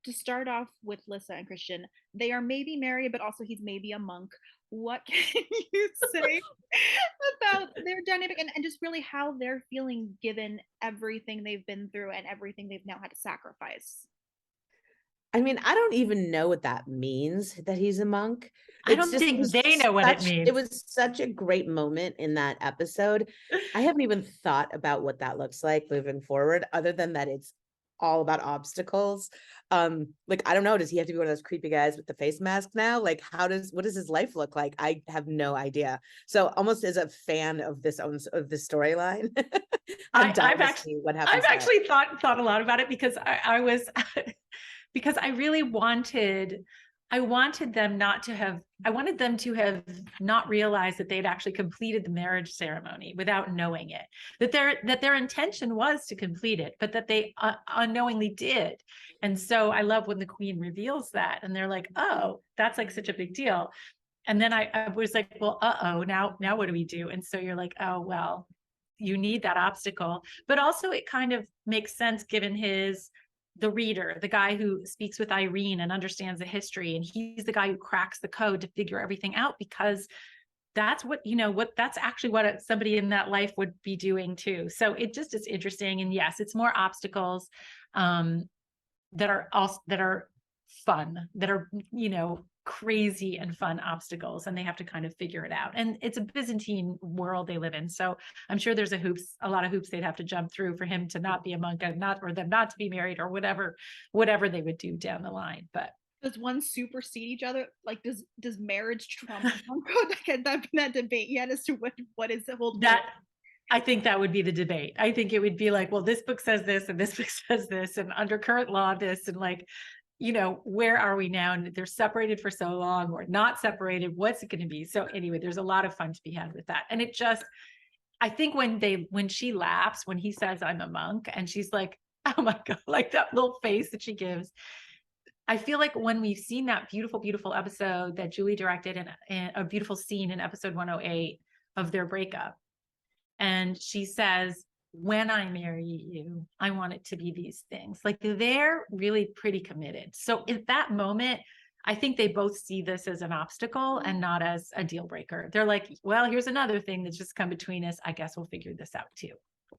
to start off with Lissa and Christian, they are maybe married, but also he's maybe a monk. What can you say about their dynamic and just really how they're feeling given everything they've been through and everything they've now had to sacrifice? I mean, I don't even know what that means that he's a monk. I It's don't just think they know what it it means. was such a great moment in that episode. I haven't even thought about what that looks like moving forward, other than that it's all about obstacles. Like I don't know, does he have to be one of those creepy guys with the face mask now? Like what does his life look like? I have no idea. So almost as a fan of of this storyline, I'm dying I've to actually see what I've happens next. actually thought a lot about it because I was because I really wanted them not to have I wanted them to have not realized that they'd actually completed the marriage ceremony without knowing it. That their intention was to complete it, but that they unknowingly did. And so I love when the queen reveals that and they're like, "Oh, that's like such a big deal." And then I was like, "Well, uh-oh, now what do we do?" And so you're like, "Oh, well, you need that obstacle." But also it kind of makes sense given the reader, the guy who speaks with Irene and understands the history. And he's the guy who cracks the code to figure everything out because that's that's actually what somebody in that life would be doing too. So it just is interesting. And yes, it's more obstacles um, that are fun, that are, crazy and fun obstacles, and they have to kind of figure it out. And it's a Byzantine world they live in. So I'm sure there's a lot of hoops they'd have to jump through for him to not be a monk and or them not to be married or whatever they would do down the line. But Does one supersede each other? Like, does marriage trump monk? Like, has that been that debate yet as to what is the whole that I think that would be the debate. I think it would be like, well, this book says this and this book says this, and under current law, this, and like, where are we now? And they're separated for so long or not separated. What's it going to be? So anyway, there's a lot of fun to be had with that. And I think when she laughs, when he says, "I'm a monk," and she's like, "Oh my God," like that little face that she gives. I feel like when we've seen that beautiful, beautiful episode that Julie directed and a beautiful scene in episode 108 of their breakup, and she says, "When I marry you, I want it to be these things." Like they're really pretty committed. So in that moment, I think they both see this as an obstacle and not as a deal breaker. They're like, "Well, here's another thing that's just come between us. I guess we'll figure this out too."